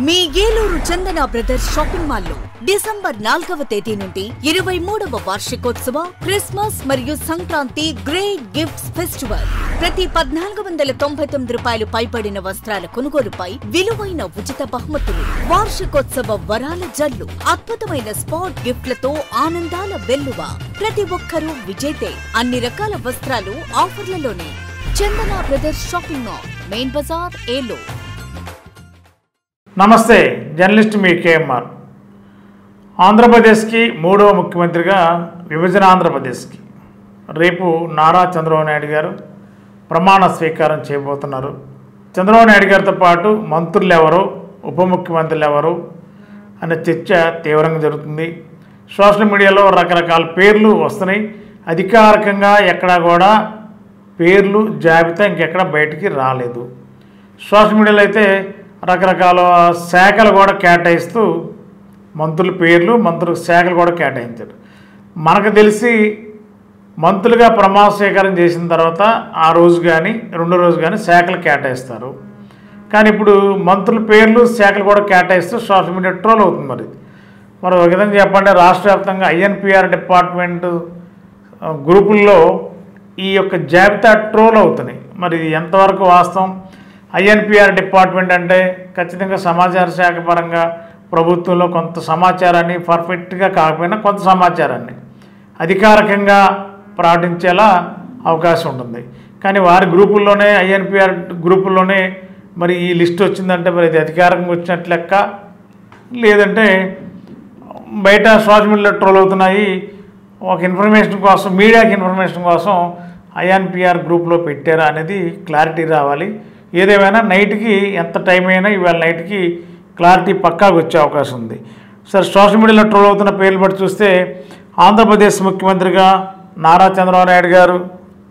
మీ ఏలూరు చందన brothers shopping mall లో December 4వ తేదీ నుండి 23వ వార్షికోత్సవ క్రిస్మస్ మరియు సంక్రాంతి గ్రేట్ గిఫ్ట్స్ ఫెస్టివల్. ప్రతి 1499 రూపాయలు పైబడిన వస్త్రాల కొనుగోలుపై విలువైన ఉచిత బహుమతులు, వార్షికోత్సవ వరాల జల్లు, అద్భుతమైన స్పాట్ గిఫ్ట్లతో ఆనందాల వెల్లువ. ప్రతి ఒక్కరూ విజేతే. అన్ని రకాల వస్త్రాలు ఆఫర్లలోనే. Chandana brothers shopping mall, main Bazaar, Eluru. నమస్తే, జర్నలిస్ట్ మీ కేఎంఆర్. ఆంధ్రప్రదేశ్కి మూడవ ముఖ్యమంత్రిగా విభజన ఆంధ్రప్రదేశ్కి రేపు నారా చంద్రబాబు నాయుడు గారు ప్రమాణ స్వీకారం చేయబోతున్నారు. చంద్రబాబు నాయుడు గారితో పాటు మంత్రులు ఎవరు, ఉప ముఖ్యమంత్రులు ఎవరు అనే చర్చ తీవ్రంగా జరుగుతుంది. సోషల్ మీడియాలో రకరకాల పేర్లు వస్తున్నాయి. అధికారికంగా ఎక్కడా కూడా పేర్లు జాబితా ఇంకెక్కడ బయటికి రాలేదు. సోషల్ మీడియాలో అయితే రకరకాల శాఖలు కూడా కేటాయిస్తూ మంత్రుల పేర్లు, మంత్రుల శాఖలు కూడా కేటాయించారు. మనకు తెలిసి మంత్రులుగా ప్రమాణ స్వీకారం చేసిన తర్వాత ఆ రోజు కానీ రెండో రోజు కానీ శాఖలు కేటాయిస్తారు. కానీ ఇప్పుడు మంత్రుల పేర్లు, శాఖలు కూడా కేటాయిస్తూ సోషల్ మీడియా ట్రోల్ అవుతుంది. మరి ఒక విధంగా చెప్పండి, రాష్ట్ర వ్యాప్తంగా ఐఎన్పిఆర్ డిపార్ట్మెంట్ గ్రూపుల్లో ఈ యొక్క జాబితా ట్రోల్ అవుతున్నాయి. మరి ఎంతవరకు వాస్తవం? ఐఎన్పిఆర్ డిపార్ట్మెంట్ అంటే ఖచ్చితంగా సమాచార శాఖ పరంగా ప్రభుత్వంలో కొంత సమాచారాన్ని, పర్ఫెక్ట్గా కాకపోయినా కొంత సమాచారాన్ని అధికారికంగా ప్రకటించేలా అవకాశం ఉంటుంది. కానీ వారి గ్రూపుల్లోనే, ఐఎన్పిఆర్ గ్రూపుల్లోనే మరి ఈ లిస్ట్ వచ్చిందంటే మరి ఇది అధికారికంగా వచ్చినట్లు లెక్క, లేదంటే బయట సోషల్ మీడియాలో ట్రోల్ అవుతున్నాయి. ఒక ఇన్ఫర్మేషన్ కోసం, మీడియాకి ఇన్ఫర్మేషన్ కోసం ఐఎన్పిఆర్ గ్రూప్లో పెట్టారా అనేది క్లారిటీ రావాలి. ఏదేమైనా నైట్కి, ఎంత టైం అయినా ఇవాళ నైట్కి క్లారిటీ పక్కాగా వచ్చే అవకాశం ఉంది. సరే, సోషల్ మీడియాలో ట్రోల్ అవుతున్న పేర్లు బట్టి చూస్తే ఆంధ్రప్రదేశ్ ముఖ్యమంత్రిగా నారా చంద్రబాబు నాయుడు గారు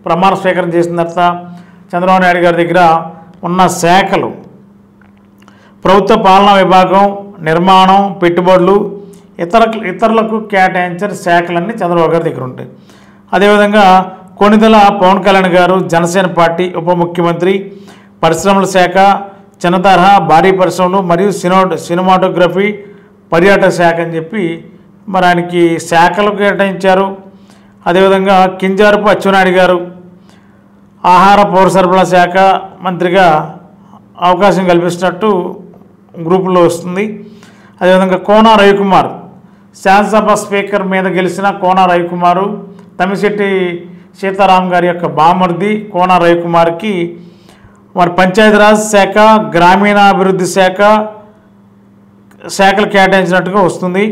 ప్రమాణ స్వీకారం చేసిన తర్వాత చంద్రబాబు నాయుడు గారి దగ్గర ఉన్న శాఖలు ప్రభుత్వ పాలనా విభాగం, నిర్మాణం, పెట్టుబడులు, ఇతరులకు కేటాయించిన శాఖలన్నీ చంద్రబాబు గారి దగ్గర ఉంటాయి. అదేవిధంగా కొణిదెల పవన్ కళ్యాణ్ గారు జనసేన పార్టీ ఉప ముఖ్యమంత్రి, పరిశ్రమల శాఖ, చిన్న తరహా భారీ పరిశ్రమలు మరియు సినిమాటోగ్రఫీ, పర్యాటక శాఖ అని చెప్పి మరి ఆయనకి శాఖలు కేటాయించారు. అదేవిధంగా కింజారపు అచ్చెన్నాయుడు గారు ఆహార పౌర సరఫరా శాఖ మంత్రిగా అవకాశం కల్పిస్తున్నట్టు గ్రూపులో వస్తుంది. అదేవిధంగా కోన రవికుమార్, శాసనసభ స్పీకర్ మీద గెలిచిన కోన రవికుమారు, తమ్మిశెట్టి సీతారాం గారి యొక్క బామర్ది కోన రవికుమార్కి మరి పంచాయతీరాజ్ శాఖ, గ్రామీణాభివృద్ధి శాఖలు కేటాయించినట్టుగా వస్తుంది.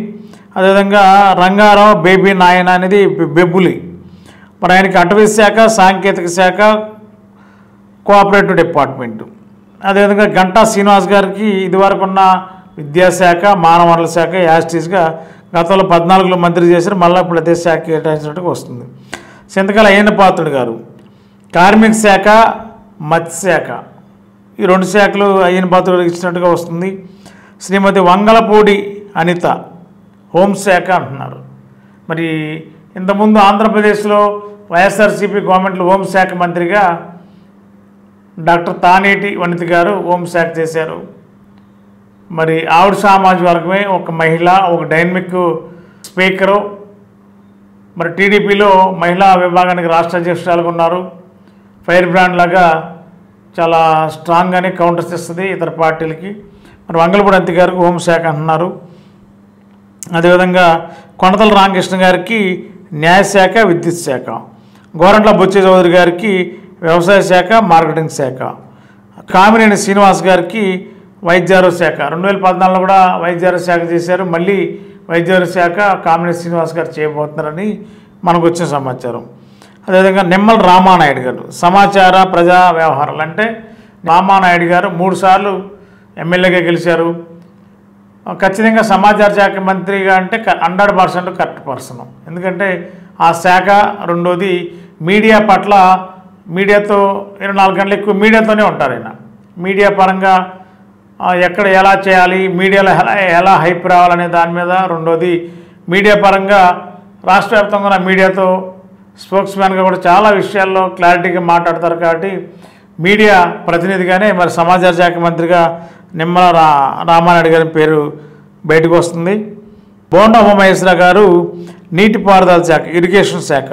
అదేవిధంగా రంగారావు బేబీ నాయన అనేది బెబ్బులి, మరి ఆయనకి అటవీ శాఖ, సాంకేతిక శాఖ, కోఆపరేటివ్ డిపార్ట్మెంటు. అదేవిధంగా గంటా శ్రీనివాస్ గారికి ఇదివరకు ఉన్న విద్యాశాఖ, మానవ వనరుల శాఖ యాస్టీస్గా గతంలో 14లో మంత్రి చేశారు. మళ్ళీ ఇప్పుడు అదే శాఖ కేటాయించినట్టుగా వస్తుంది. చింతకాల అయ్యన్న పాత్రుడు గారు కార్మిక శాఖ, మత్స్యశాఖ, ఈ రెండు శాఖలు అయ్యన్న పాత్రుడికి ఇచ్చినట్టుగా వస్తుంది. శ్రీమతి వంగలపూడి అనిత హోంశాఖ అంటున్నారు. మరి ఇంతకుముందు ఆంధ్రప్రదేశ్లో వైఎస్ఆర్సీపీ గవర్నమెంట్లో హోంశాఖ మంత్రిగా డాక్టర్ తానేటి వనిత గారు హోంశాఖ చేశారు. మరి ఆవిడ సామాజిక వర్గమే, ఒక మహిళ, ఒక డైనమిక్ స్పీకరు. మరి టీడీపీలో మహిళా విభాగానికి రాష్ట్ర అధ్యక్షురాలుగా ఉన్నారు. ఫైర్ బ్రాండ్ లాగా చాలా స్ట్రాంగ్గానే కౌంటర్స్ ఇస్తుంది ఇతర పార్టీలకి. మరి వంగలపూడి అనిత గారికి హోంశాఖ అంటున్నారు. అదేవిధంగా కొనతల రామకృష్ణ గారికి న్యాయశాఖ, విద్యుత్ శాఖ, గోరంట్ల బొచ్చ చౌదరి గారికి వ్యవసాయ శాఖ, మార్కెటింగ్ శాఖ, కామినేని శ్రీనివాస్ గారికి వైద్యారోగ్య శాఖ. 2014లో కూడా వైద్యారోగ్య శాఖ చేశారు. మళ్ళీ వైద్యారోగ్య శాఖ కామినేని శ్రీనివాస్ గారు చేయబోతున్నారని మనకు వచ్చిన సమాచారం. అదేవిధంగా నిమ్మల రామానాయుడు గారు సమాచార ప్రజా వ్యవహారాలు, అంటే రామానాయుడు గారు 3 సార్లు ఎమ్మెల్యేగా గెలిచారు. ఖచ్చితంగా సమాచార శాఖ మంత్రిగా అంటే 100% కరెక్ట్ పర్సన్. ఎందుకంటే ఆ శాఖ, రెండోది మీడియా పట్ల, మీడియాతో 24 గంటలు ఎక్కువ మీడియాతోనే ఉంటారు ఆయన. మీడియా పరంగా ఎక్కడ ఎలా చేయాలి, మీడియాలో ఎలా హైప్ రావాలనే దాని మీద, రెండోది మీడియా పరంగా రాష్ట్ర వ్యాప్తంగా ఉన్న మీడియాతో స్పోక్స్మ్యాన్గా కూడా చాలా విషయాల్లో క్లారిటీగా మాట్లాడతారు. కాబట్టి మీడియా ప్రతినిధిగానే మరి సమాచార శాఖ మంత్రిగా నిమ్మల రామానాయుడు గారి పేరు బయటకు వస్తుంది. బోండా ఉమామహేశ్వర గారు నీటిపారుదల శాఖ, ఇరిగేషన్ శాఖ.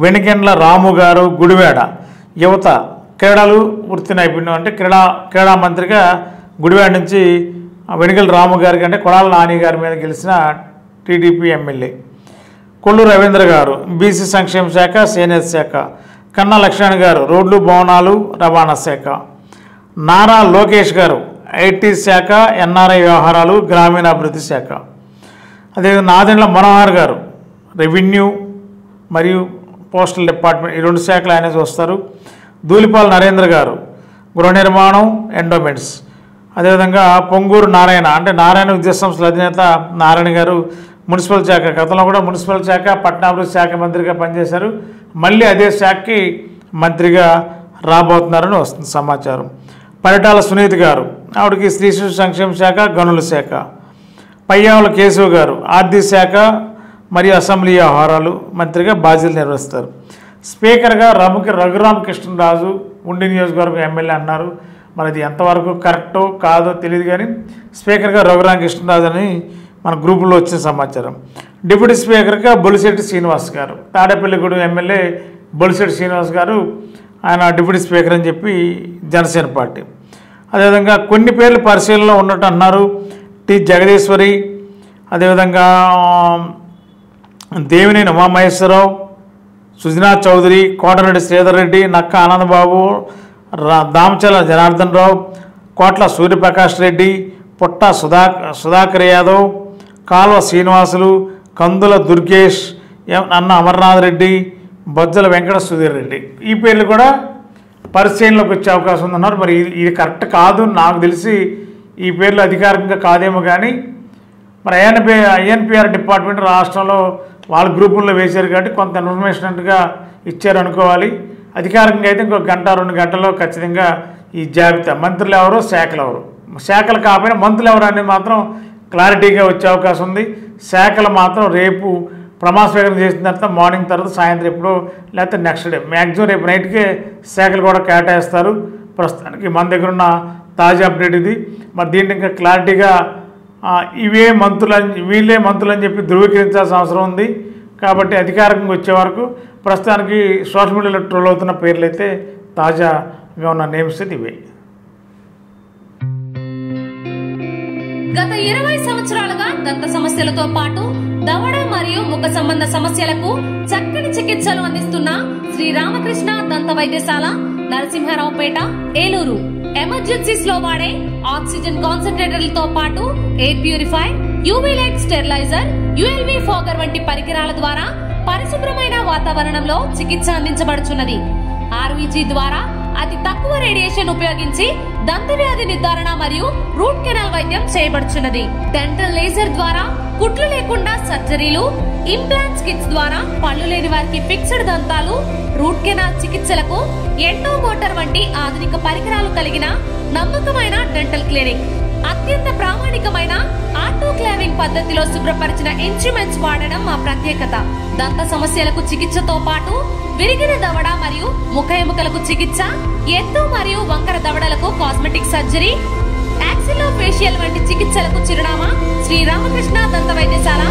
వెనిగండ్ల రాము గారు గుడివాడ, యువత, క్రీడలు, వృత్తి నైపుణ్యం అంటే క్రీడా మంత్రిగా గుడివాడ నుంచి వెనిగండ్ల రాము గారికి అంటే కొడాల నాని గారి మీద గెలిచిన టీడీపీ ఎమ్మెల్యే. కొల్లు రవీంద్ర గారు బీసీ సంక్షేమ శాఖ, చేనేత శాఖ. కన్నా లక్ష్మణ్ గారు రోడ్లు, భవనాలు, రవాణా శాఖ. నారా లోకేష్ గారు ఐటీ శాఖ, ఎన్ఆర్ఐ వ్యవహారాలు, గ్రామీణాభివృద్ధి శాఖ. అదేవిధంగా నాదెండ్ల మనోహర్ గారు రెవెన్యూ మరియు పోస్టల్ డిపార్ట్మెంట్, ఈ 2 శాఖలు ఆయన చూస్తారు. ధూళిపాల నరేంద్ర గారు గృహ నిర్మాణం, ఎండోమెంట్స్. అదేవిధంగా పొంగూరు నారాయణ అంటే నారాయణ విద్యాసంస్థల అధినేత నారాయణ గారు మున్సిపల్ శాఖ. గతంలో కూడా మున్సిపల్ శాఖ, పట్టణాభివృద్ధి శాఖ మంత్రిగా పనిచేశారు. మళ్ళీ అదే శాఖకి మంత్రిగా రాబోతున్నారని వస్తుంది సమాచారం. పరిటాల సునీత గారు, ఆవిడకి స్త్రీ శిశు సంక్షేమ శాఖ, గనుల శాఖ. పయ్యావుల కేశవ్ గారు ఆర్థిక శాఖ మరియు అసెంబ్లీ వ్యవహారాలు మంత్రిగా బాధ్యతలు నిర్వహిస్తారు. స్పీకర్గా రఘురామకృష్ణరాజు ఉండి నియోజకవర్గం ఎమ్మెల్యే అన్నారు. మరి అది ఎంతవరకు కరెక్టో కాదో తెలియదు, కానీ స్పీకర్గా రఘురామకృష్ణరాజు అని మన గ్రూపులో వచ్చిన సమాచారం. డిప్యూటీ స్పీకర్గా బొలిశెట్టి శ్రీనివాస్ గారు, తాడేపల్లిగూడెం ఎమ్మెల్యే బొలిశెట్టి శ్రీనివాస్ గారు, ఆయన డిప్యూటీ స్పీకర్ అని చెప్పి జనసేన పార్టీ. అదేవిధంగా కొన్ని పేర్లు పరిశీలనలో ఉన్నట్టు అన్నారు. టి జగదీశ్వరి, అదేవిధంగా దేవినేని ఉమామహేశ్వరరావు, సుజనా చౌదరి, కోటరెడ్డి శ్రీధర్ రెడ్డి, నక్క ఆనందబాబు, దామచల జనార్దన్ రావు, కోట్ల సూర్యప్రకాష్ రెడ్డి, పుట్ట సుధాకర్ యాదవ్, కాల్వ శ్రీనివాసులు, కందుల దుర్గేష్, అన్న అమర్నాథ్ రెడ్డి, బొజ్జల వెంకట సుధీర్ రెడ్డి. ఈ పేర్లు కూడా పరిశీలనలోకి వచ్చే అవకాశం ఉందన్నారు. మరి ఇది కరెక్ట్ కాదు, నాకు తెలిసి ఈ పేర్లు అధికారికంగా కాదేమో, కానీ మరి ఐఎన్పిఆర్ డిపార్ట్మెంట్ రాష్ట్రంలో వాళ్ళ గ్రూపుల్లో వేశారు కాబట్టి కొంత ఇన్ఫర్మేషన్గా ఇచ్చారు అనుకోవాలి. అధికారికంగా అయితే ఇంకొక 1-2 గంటల్లో ఖచ్చితంగా ఈ జాబితా మంత్రులు ఎవరు, శాఖలు ఎవరు, శాఖలు కాకపోయినా మంత్రులు ఎవరు అనేది మాత్రం క్లారిటీగా వచ్చే అవకాశం ఉంది. శాఖలు మాత్రం రేపు ప్రమాణ స్వీకారం చేసిన తర్వాత మార్నింగ్ తర్వాత సాయంత్రం ఎప్పుడో లేకపోతే నెక్స్ట్ డే మ్యాక్సిమం రేపు నైట్కే శాఖలు కూడా కేటాయిస్తారు. ప్రస్తుతానికి మన దగ్గర ఉన్న తాజా అప్డేట్ ఇది. మరి దీన్ని ఇంకా క్లారిటీగా వీళ్ళే మంత్రులు అని చెప్పి ధృవీకరించాల్సిన అవసరం ఉంది. కాబట్టి అధికారికంగా వచ్చే వరకు ప్రస్తుతానికి సోషల్ మీడియాలో ట్రోల్ అవుతున్న పేర్లు అయితే తాజాగా ఉన్న నేమ్స్ ఇవే. గత 20 సంవత్సరాలుగా దంత సమస్యలతో పాటు దవడ మరియు ముఖ సంబంధ సమస్యలకు చక్కని చికిత్సలు అందిస్తున్న శ్రీ రామకృష్ణ దంత వైద్యశాల, నరసింహారావుపేట, ఏలూరు. ఎమర్జెన్సీస్ లో వాడే ఆక్సిజన్ కాన్సంట్రేటర్లతో పాటు air purify, UV light steriliser, ULV fogger వంటి పరికరాల ద్వారా పరిశుభ్రమైన వాతావరణంలో చికిత్స అందించబడుచున్నది. ఆర్వీజీ ద్వారా అతి తక్కువ రేడియేషన్ ఉపయోగించి దంత వ్యాధి నిర్ధారణ మరియు రూట్ కెనాల్ వైద్యం చేయబడుచున్నది. డెంటల్ లేజర్ ద్వారా కుట్లు లేకుండా సర్జరీలు, ఇంప్లాంట్స్ కిట్స్ ద్వారా పళ్ళు లేని వారికి ఫిక్స్డ్ దంతాలు, రూట్ కెనాల్ చికిత్సలకు ఎండో మోటార్ వంటి ఆధునిక పరికరాలు కలిగిన నమ్మకమైన డెంటల్ క్లినిక్. అత్యంత ప్రామాణికమైన ఆటోక్లావింగ్ పద్ధతిలో శుభ్రపరిచిన ఇన్స్ట్రుమెంట్స్ వాడడం మా ప్రత్యేకత. దంత సమస్యలకు చికిత్సతో పాటు విరిగిన దవడ మరియు ముఖ ఎముకలకు చికిత్స, ఎత్తు మరియు వంకర దవడలకు కాస్మెటిక్ సర్జరీ, యాక్సిలో ఫేషియల్ వంటి చికిత్సలకు చిరునామా శ్రీ రామకృష్ణ దంత వైద్యశాల,